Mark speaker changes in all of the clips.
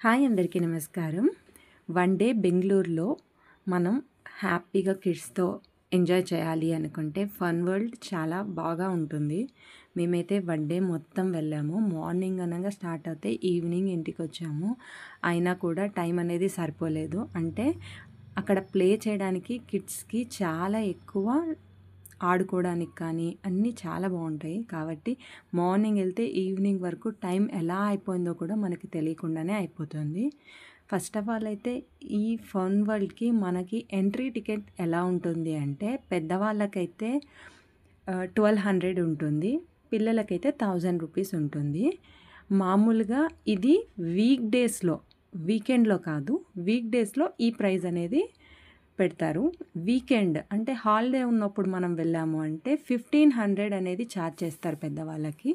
Speaker 1: Hi అందరికీ నమస్కారం. One day బెంగుళూరులో మనం హ్యాపీగా కిడ్స్‌తో ఎంజాయ్ చేయాలి అనుకుంటే ఫన్ వరల్డ్ చాలా బాగా ఉంటుంది. మేమైతే వన్ డే మొత్తం వెళ్ళాము. మార్నింగ్ అనంగా స్టార్ట్ అవుతే ఈవినింగ్ ఇంటికొచ్చాము. అయినా కూడా టైం అనేది సరిపోలేదు. అంటే అక్కడ ప్లే చేయడానికి కిడ్స్‌కి చాలా ఎక్కువ ఆడుకోవడానికి కానీ అన్నీ చాలా బాగుంటాయి. కాబట్టి మార్నింగ్ వెళ్తే ఈవినింగ్ వరకు టైం ఎలా అయిపోయిందో కూడా మనకి తెలియకుండానే అయిపోతుంది. ఫస్ట్ ఆఫ్ ఆల్ అయితే ఈ ఫన్ వరల్డ్‌కి మనకి ఎంట్రీ టికెట్ ఎలా ఉంటుంది అంటే పెద్దవాళ్ళకైతే 1200 ఉంటుంది. పిల్లలకైతే 1000 రూపీస్ ఉంటుంది. మామూలుగా ఇది వీకెండ్‌లో కాదు, వీక్ డేస్‌లో ఈ ప్రైస్ అనేది పెడతారు. వీకెండ్ అంటే హాలిడే ఉన్నప్పుడు మనం వెళ్ళాము అంటే 1500 అనేది ఛార్జ్ చేస్తారు పెద్దవాళ్ళకి.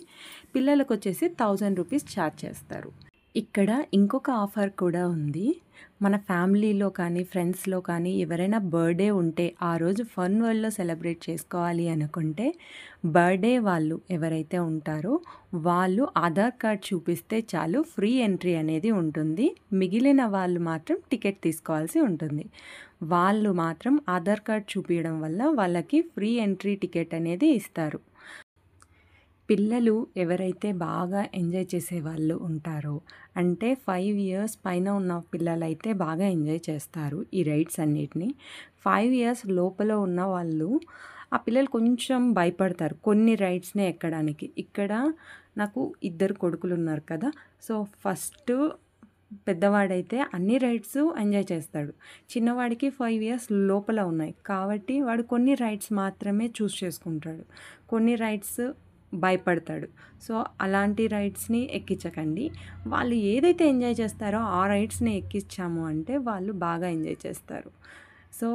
Speaker 1: పిల్లలకొచ్చేసి 1000 రూపీస్ ఛార్జ్ చేస్తారు. ఇక్కడ ఇంకొక ఆఫర్ కూడా ఉంది. మన ఫ్యామిలీలో కానీ, ఫ్రెండ్స్‌లో కానీ ఎవరైనా బర్త్‌డే ఉంటే ఆ రోజు ఫన్ వరల్డ్‌లో సెలబ్రేట్ చేసుకోవాలి అనుకుంటే బర్త్‌డే వాళ్ళు ఎవరైతే ఉంటారో వాళ్ళు ఆధార్ కార్డ్ చూపిస్తే చాలు ఫ్రీ ఎంట్రీ అనేది ఉంటుంది. మిగిలిన వాళ్ళు మాత్రం టికెట్ తీసుకోవాల్సి ఉంటుంది. వాళ్ళు మాత్రం ఆధార్ కార్డ్ చూపియడం వల్ల వాళ్ళకి ఫ్రీ ఎంట్రీ టికెట్ అనేది ఇస్తారు. పిల్లలు ఎవరైతే బాగా ఎంజాయ్ చేసేవాళ్ళు ఉంటారో అంటే 5 ఇయర్స్ పైన ఉన్న పిల్లలైతే బాగా ఎంజాయ్ చేస్తారు ఈ రైడ్స్ అన్నిటిని. 5 ఇయర్స్ లోపల ఉన్న వాళ్ళు ఆ పిల్లలు కొంచెం భయపడతారు కొన్ని రైడ్స్‌నే ఎక్కడానికి. ఇక్కడ నాకు ఇద్దరు కొడుకులు ఉన్నారు కదా! సో ఫస్ట్ పెద్దవాడైతే అన్ని రైడ్స్ ఎంజాయ్ చేస్తాడు. చిన్నవాడికి 5 ఇయర్స్ లోపల ఉన్నాయి. కాబట్టి వాడు కొన్ని రైడ్స్ మాత్రమే చూస్ చేసుకుంటాడు. కొన్ని రైడ్స్ భయపడతాడు. సో అలాంటి రైడ్స్‌ని ఎక్కించకండి. వాళ్ళు ఏదైతే ఎంజాయ్ చేస్తారో ఆ రైడ్స్‌ని ఎక్కించాము అంటే వాళ్ళు బాగా ఎంజాయ్ చేస్తారు. సో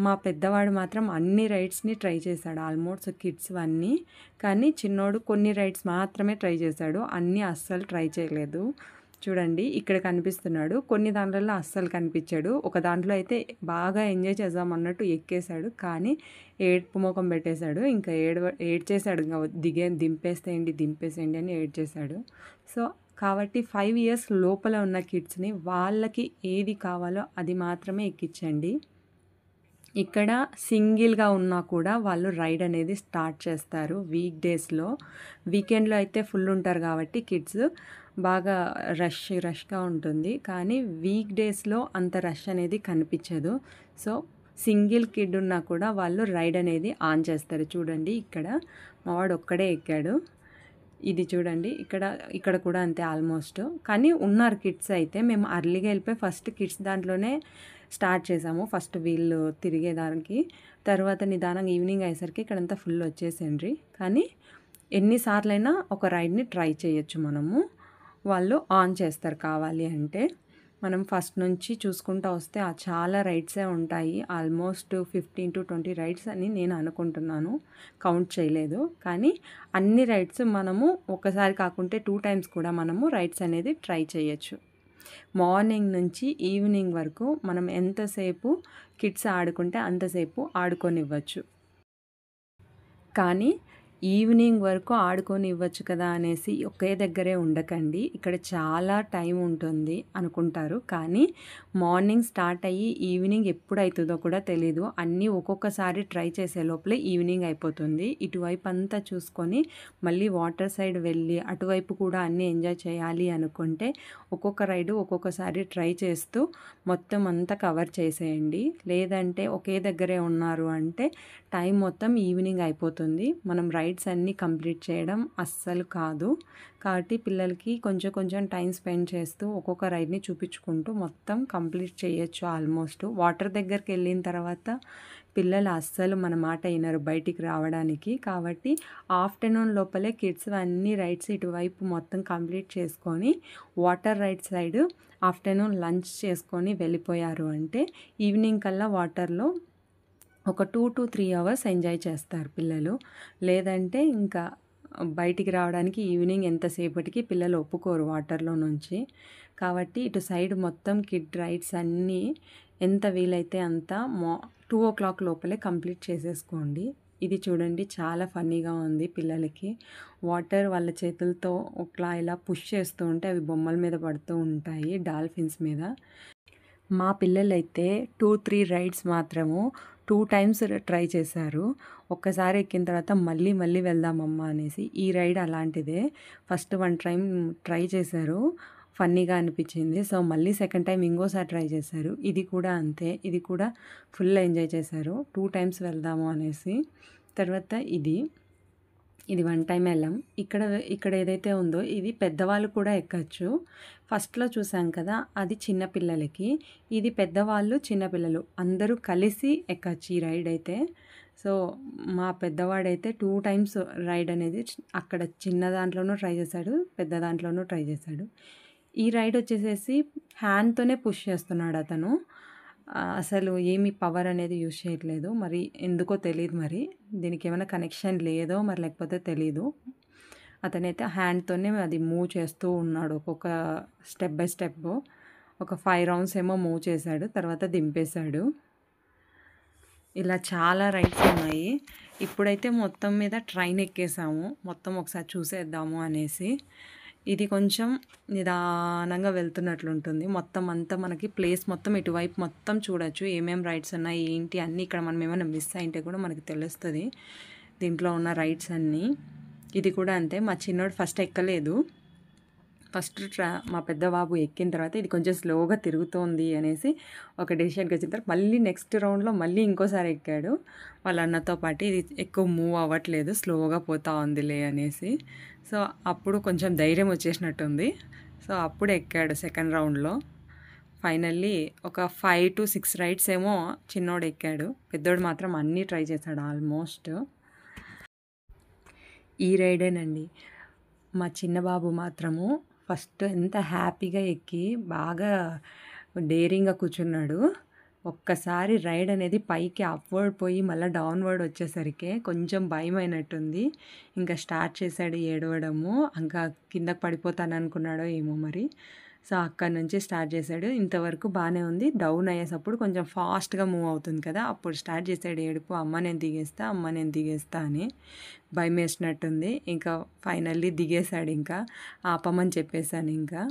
Speaker 1: మా పెద్దవాడు మాత్రం అన్ని రైడ్స్‌ని ట్రై చేశాడు. ఆల్మోస్ట్ కిడ్స్‌వన్నీ. కానీ చిన్నోడు కొన్ని రైడ్స్ మాత్రమే ట్రై చేశాడు. అన్నీ అస్సలు ట్రై చేయలేదు. చూడండి ఇక్కడ కనిపిస్తున్నాడు. కొన్ని దాంట్లలో అస్సలు కనిపించాడు. ఒక దాంట్లో అయితే బాగా ఎంజాయ్ చేద్దాం అన్నట్టు ఎక్కేశాడు. కానీ ఏడుపు మొఖం పెట్టేశాడు. ఇంకా ఏడ్చేశాడు. ఇంక దింపేసేయండి అని ఏడ్చేశాడు. సో కాబట్టి 5 ఇయర్స్ లోపల ఉన్న కిడ్స్‌ని వాళ్ళకి ఏది కావాలో అది మాత్రమే ఎక్కించండి. ఇక్కడ సింగిల్‌గా ఉన్నా కూడా వాళ్ళు రైడ్ అనేది స్టార్ట్ చేస్తారు వీక్ డేస్‌లో. వీకెండ్‌లో అయితే ఫుల్ ఉంటారు కాబట్టి కిడ్స్ బాగా రష్‌గా ఉంటుంది. కానీ వీక్ డేస్‌లో అంత రష్ అనేది కనిపించదు. సో సింగిల్ కిడ్ ఉన్నా కూడా వాళ్ళు రైడ్ అనేది ఆన్ చేస్తారు. చూడండి ఇక్కడ మా వాడు ఒక్కడే ఎక్కాడు. ఇది చూడండి ఇక్కడ కూడా అంతే ఆల్మోస్ట్. కానీ ఉన్నారు కిడ్స్ అయితే. మేము అర్లీగా వెళ్ళిపోయి ఫస్ట్ కిడ్స్ దాంట్లోనే స్టార్ట్ చేసాము. ఫస్ట్ వీళ్ళు తిరిగేదానికి. తర్వాత నిదానంగా ఈవినింగ్ అయ్యేసరికి ఇక్కడంతా ఫుల్ వచ్చేసిండ్రి. కానీ ఎన్నిసార్లైనా ఒక రైడ్‌ని ట్రై చేయొచ్చు మనము. వాళ్ళు ఆన్ చేస్తారు కావాలి అంటే. మనం ఫస్ట్ నుంచి చూసుకుంటా వస్తే చాలా రైడ్సే ఉంటాయి. ఆల్మోస్ట్ 15-20 రైడ్స్ అని నేను అనుకుంటున్నాను. కౌంట్ చేయలేదు. కానీ అన్ని రైడ్స్ మనము ఒకసారి కాకుంటే 2 టైమ్స్ కూడా మనము రైడ్స్ అనేది ట్రై చేయొచ్చు. మార్నింగ్ నుంచి ఈవినింగ్ వరకు మనం ఎంతసేపు కిడ్స్ ఆడుకుంటే అంతసేపు ఆడుకోనివ్వచ్చు. కానీ ఈవినింగ్ వరకు ఆడుకోనివ్వచ్చు కదా అనేసి ఒకే దగ్గరే ఉండకండి. ఇక్కడ చాలా టైం ఉంటుంది అనుకుంటారు. కానీ మార్నింగ్ స్టార్ట్ అయ్యి ఈవినింగ్ ఎప్పుడైతుందో కూడా తెలీదు. అన్నీ ఒక్కొక్కసారి ట్రై చేసే లోపలే ఈవినింగ్ అయిపోతుంది. ఇటువైపు అంతా చూసుకొని మళ్ళీ వాటర్ సైడ్ వెళ్ళి అటువైపు కూడా అన్నీ ఎంజాయ్ చేయాలి అనుకుంటే ఒక్కొక్క రైడు ఒక్కొక్కసారి ట్రై చేస్తూ మొత్తం అంతా కవర్ చేసేయండి. లేదంటే ఒకే దగ్గరే ఉన్నారు అంటే టైం మొత్తం ఈవినింగ్ అయిపోతుంది. మనం రైడ్స్ అన్నీ కంప్లీట్ చేయడం అస్సలు కాదు. కాబట్టి పిల్లలకి కొంచెం టైం స్పెండ్ చేస్తూ ఒక్కొక్క రైడ్‌ని చూపించుకుంటూ మొత్తం కంప్లీట్ చేయొచ్చు ఆల్మోస్ట్. వాటర్ దగ్గరికి వెళ్ళిన తర్వాత పిల్లలు అస్సలు మన మాట వినరు బయటికి రావడానికి. కాబట్టి ఆఫ్టర్‌నూన్ లోపలే కిడ్స్ అన్ని రైడ్స్ ఇటువైపు మొత్తం కంప్లీట్ చేసుకొని water ride side afternoon lunch చేసుకొని వెళ్ళిపోయారు అంటే ఈవినింగ్ కల్లా వాటర్‌లో ఒక 2-3 అవర్స్ ఎంజాయ్ చేస్తారు పిల్లలు. లేదంటే ఇంకా బయటికి రావడానికి ఈవినింగ్ ఎంతసేపటికి పిల్లలు ఒప్పుకోరు వాటర్‌లో నుంచి. కాబట్టి ఇటు సైడ్ మొత్తం కిడ్ రైడ్స్ అన్నీ ఎంత వీలైతే అంత 2:00 లోపలే కంప్లీట్ చేసేసుకోండి. ఇది చూడండి చాలా ఫన్నీగా ఉంది పిల్లలకి. వాటర్ వాళ్ళ చేతులతో ఇలా పుష్ చేస్తూ ఉంటే అవి బొమ్మల మీద పడుతూ ఉంటాయి, డాల్ఫిన్స్ మీద. మా పిల్లలైతే 2, 3 రైడ్స్ మాత్రము 2 టైమ్స్ ట్రై చేశారు. ఒక్కసారి ఎక్కిన తర్వాత మళ్ళీ మళ్ళీ వెళ్దామమ్మా అనేసి. ఈ రైడ్ అలాంటిదే. ఫస్ట్ 1 టైమ్ ట్రై చేశారు. ఫన్నీగా అనిపించింది. సో, మళ్ళీ సెకండ్ టైమ్ ఇంకోసారి ట్రై చేశారు. ఇది కూడా అంతే. ఇది కూడా ఫుల్ ఎంజాయ్ చేశారు. 2 టైమ్స్ వెళ్దాము అనేసి. తర్వాత ఇది 1 టైమ్ వెళ్ళాం. ఇక్కడ ఏదైతే ఉందో ఇది పెద్దవాళ్ళు కూడా ఎక్కచ్చు. ఫస్ట్‌లో చూసాం కదా! అది చిన్న పిల్లలకి. ఇది పెద్దవాళ్ళు, చిన్నపిల్లలు అందరూ కలిసి ఎక్కచ్చు ఈ రైడ్ అయితే. సో, మా పెద్దవాడైతే 2 టైమ్స్ రైడ్ అనేది అక్కడ చిన్న దాంట్లోనూ ట్రై చేశాడు, పెద్ద దాంట్లోనూ ట్రై చేశాడు. ఈ రైడ్ వచ్చేసేసి హ్యాండ్‌తోనే పుష్ చేస్తున్నాడు అతను. అసలు ఏమి పవర్ అనేది యూజ్ చేయట్లేదు. మరి ఎందుకో తెలీదు మరి. దీనికి ఏమైనా కనెక్షన్ లేదో మరి లేకపోతే తెలీదు. అతనైతే హ్యాండ్‌తోనే అది మూవ్ చేస్తూ ఉన్నాడు. ఒక్కొక్క స్టెప్ బై స్టెప్. ఒక 5 రౌండ్స్ ఏమో మూవ్ చేశాడు. తర్వాత దింపేశాడు. ఇలా చాలా రైడ్స్ ఉన్నాయి. ఇప్పుడైతే మొత్తం మీద ట్రైన్ ఎక్కేసాము. మొత్తం ఒకసారి చూసేద్దాము అనేసి. ఇది కొంచెం నిదానంగా వెళ్తున్నట్లుంటుంది. మొత్తం అంతా మనకి ప్లేస్ మొత్తం ఇటువైపు మొత్తం చూడొచ్చు. ఏమేం రైడ్స్ ఉన్నాయి, ఏంటి అన్నీ ఇక్కడ మనం ఏమైనా మిస్ అయింటే కూడా మనకి తెలుస్తుంది దీంట్లో ఉన్న రైడ్స్ అన్నీ. ఇది కూడా అంతే. మా చిన్నోడు ఫస్ట్ ఎక్కలేదు. మా పెద్ద బాబు ఎక్కిన తర్వాత ఇది కొంచెం స్లోగా తిరుగుతోంది అనేసి ఒక డెసిషన్కి వచ్చిన తర్వాత మళ్ళీ నెక్స్ట్ రౌండ్లో మళ్ళీ ఇంకోసారి ఎక్కాడు వాళ్ళ అన్నతో పాటు. ఇది ఎక్కువ మూవ్ అవ్వట్లేదు, స్లోగా పోతా ఉందిలే అనేసి. సో, అప్పుడు కొంచెం ధైర్యం వచ్చేసినట్టుంది. సో, అప్పుడు ఎక్కాడు సెకండ్ రౌండ్లో. ఫైనల్లీ ఒక 5 to 6 రైడ్స్ ఏమో చిన్నోడు ఎక్కాడు. పెద్దోడు మాత్రం అన్నీ ట్రై చేశాడు ఆల్మోస్ట్. ఈ రైడేనండి. మా చిన్న బాబు మాత్రము ఫస్ట్ ఎంత హ్యాపీగా ఎక్కి బాగా డేరింగ్గా కూర్చున్నాడు. ఒక్కసారి రైడ్ అనేది పైకి అప్వర్డ్ పోయి మళ్ళీ డౌన్వర్డ్ వచ్చేసరికి కొంచెం భయమైనట్టుంది. ఇంకా స్టార్ట్ చేశాడు ఏడవడము. ఇంకా కిందకి పడిపోతాను అనుకున్నాడో ఏమో మరి. సో, అక్కడి నుంచి స్టార్ట్ చేశాడు. ఇంతవరకు బాగానే ఉంది. డౌన్ అయ్యేటప్పుడు కొంచెం ఫాస్ట్గా మూవ్ అవుతుంది కదా! అప్పుడు స్టార్ట్ చేశాడు ఏడుపు. అమ్మ నేను దిగేస్తా అని. భయం వేసినట్టుంది. ఇంకా ఫైనల్లీ దిగేశాడు. ఇంకా ఆపమని చెప్పేశాను ఇంకా.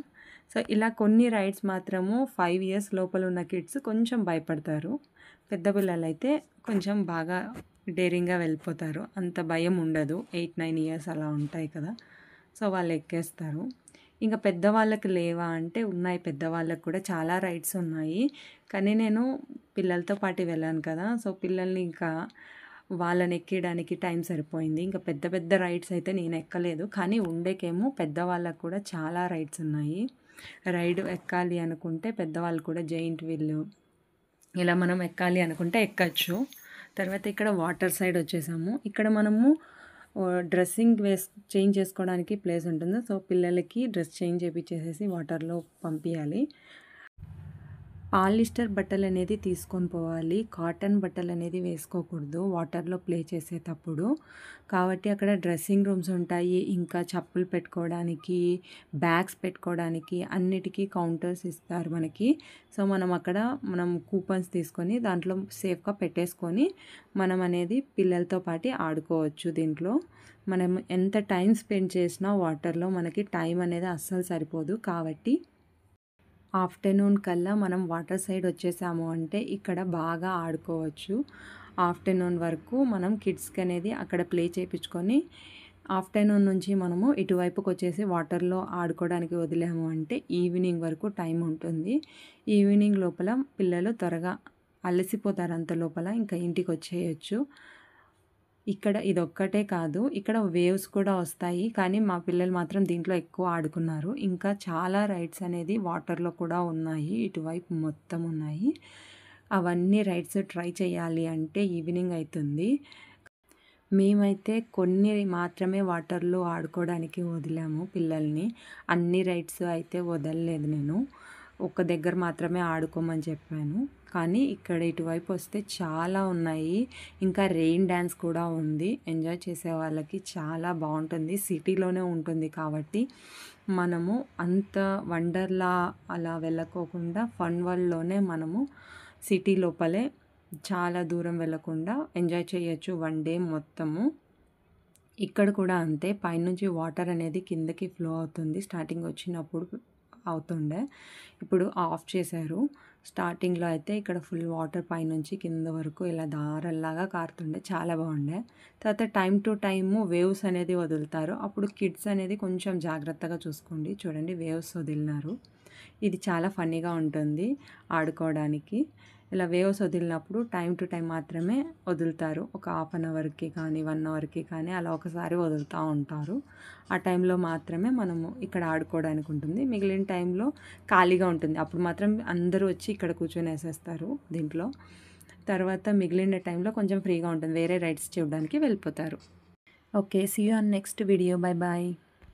Speaker 1: సో, ఇలా కొన్ని రైడ్స్ మాత్రము 5 years లోపల ఉన్న కిడ్స్ కొంచెం భయపడతారు. పెద్ద పిల్లలైతే కొంచెం బాగా డేరింగ్గా వెళ్ళిపోతారు. అంత భయం ఉండదు. 8, 9 years అలా ఉంటాయి కదా! సో, వాళ్ళు ఎక్కేస్తారు. ఇంకా పెద్దవాళ్ళకి లేవా అంటే ఉన్నాయి. పెద్దవాళ్ళకి కూడా చాలా రైడ్స్ ఉన్నాయి. కానీ నేను పిల్లలతో పాటు వెళ్ళాను కదా! సో, పిల్లల్ని ఇంకా వాళ్ళని ఎక్కేయడానికి టైం సరిపోయింది. ఇంకా పెద్ద పెద్ద రైడ్స్ అయితే నేను ఎక్కలేదు. కానీ ఉండేకేమో పెద్దవాళ్ళకు కూడా చాలా రైడ్స్ ఉన్నాయి. రైడ్ ఎక్కాలి అనుకుంటే పెద్దవాళ్ళు కూడా జెయింట్ వీల్ ఇలా మనం ఎక్కాలి అనుకుంటే ఎక్కచ్చు. తర్వాత ఇక్కడ వాటర్ సైడ్ వచ్చేసాము. ఇక్కడ మనము డ్రెస్సింగ్ చేంజ్ చేసుకోవడానికి ప్లేస్ ఉంటుంది. సో, పిల్లలకి డ్రెస్ చేంజ్ చేయించేసేసి వాటర్లో పంపించాలి. పాలిస్టర్ బట్టలు అనేది తీసుకొని పోవాలి. కాటన్ బట్టలు అనేది వేసుకోకూడదు వాటర్లో ప్లే చేసేటప్పుడు. కాబట్టి అక్కడ డ్రెస్సింగ్ రూమ్స్ ఉంటాయి. ఇంకా చెప్పులు పెట్టుకోవడానికి, బ్యాగ్స్ పెట్టుకోవడానికి అన్నిటికీ కౌంటర్స్ ఇస్తారు మనకి. సో, మనం కూపన్స్ తీసుకొని దాంట్లో సేఫ్గా పెట్టేసుకొని మనం అనేది పిల్లలతో పాటు ఆడుకోవచ్చు. దీంట్లో మనం ఎంత టైం స్పెండ్ చేసినా వాటర్లో మనకి టైం అనేది అస్సలు సరిపోదు. కాబట్టి ఆఫ్టర్నూన్ కల్లా మనం వాటర్ సైడ్ వచ్చేసాము అంటే ఇక్కడ బాగా ఆడుకోవచ్చు. ఆఫ్టర్నూన్ వరకు మనం కిడ్స్కి అనేది అక్కడ ప్లే చేయించుకొని ఆఫ్టర్నూన్ నుంచి మనము ఇటువైపుకి వచ్చేసి వాటర్లో ఆడుకోవడానికి వదిలాము అంటే ఈవినింగ్ వరకు టైం ఉంటుంది. ఈవినింగ్ లోపల పిల్లలు త్వరగా అలసిపోతారు. అంత లోపల ఇంకా ఇంటికి వచ్చేయచ్చు. ఇక్కడ ఇదొక్కటే కాదు, ఇక్కడ వేవ్స్ కూడా వస్తాయి. కానీ మా పిల్లలు మాత్రం దీంట్లో ఎక్కువ ఆడుకున్నారు. ఇంకా చాలా రైడ్స్ అనేది వాటర్లో కూడా ఉన్నాయి. ఇటువైపు మొత్తం ఉన్నాయి. అవన్నీ రైడ్స్ ట్రై చేయాలి అంటే ఈవినింగ్ అవుతుంది. మేమైతే కొన్ని మాత్రమే వాటర్లో ఆడుకోవడానికి వదిలాము పిల్లల్ని. అన్ని రైడ్స్ అయితే వదలలేదు నేను. ఒక దగ్గర మాత్రమే ఆడుకోమని చెప్పాను. కానీ ఇక్కడ ఇటువైపు వస్తే చాలా ఉన్నాయి. ఇంకా రెయిన్ డ్యాన్స్ కూడా ఉంది. ఎంజాయ్ చేసే వాళ్ళకి చాలా బాగుంటుంది. సిటీలోనే ఉంటుంది కాబట్టి మనము అంత వండర్లా అలా వెళ్ళకోకుండా ఫన్ వరల్డ్లోనే మనము సిటీ లోపలే చాలా దూరం వెళ్ళకుండా ఎంజాయ్ చేయొచ్చు 1 డే మొత్తము. ఇక్కడ కూడా అంతే, పైనుంచి వాటర్ అనేది కిందకి ఫ్లో అవుతుంది. స్టార్టింగ్ వచ్చినప్పుడు అవుతుండే, ఇప్పుడు ఆఫ్ చేశారు. స్టార్టింగ్‌లో అయితే ఇక్కడ ఫుల్ వాటర్ పైనుంచి కింద వరకు ఇలా దారల్లాగా కారుతుండే, చాలా బాగుండే. తర్వాత టైమ్ టు టైము వేవ్స్ అనేది వదులుతారు. అప్పుడు కిడ్స్ అనేది కొంచెం జాగ్రత్తగా చూసుకోండి. చూడండి వేవ్స్ వదిలినారు. ఇది చాలా ఫన్నీగా ఉంటుంది ఆడుకోవడానికి. ఇలా వేవ్స్ వదిలినప్పుడు టైమ్ టు టైం మాత్రమే వదులుతారు. ఒక హాఫ్ అన్ అవర్‌కి కానీ 1 అవర్‌కి కానీ అలా ఒకసారి వదులుతూ ఉంటారు. ఆ టైంలో మాత్రమే మనము ఇక్కడ ఆడుకోవడానికి ఉంటుంది. మిగిలిన టైంలో ఖాళీగా ఉంటుంది. అప్పుడు మాత్రం అందరూ వచ్చి ఇక్కడ కూర్చొనేసేస్తారు దీంట్లో. తర్వాత మిగిలిన టైంలో కొంచెం ఫ్రీగా ఉంటుంది. వేరే రైడ్స్ చూడడానికి వెళ్ళిపోతారు. Okay. See you on next video. Bye bye.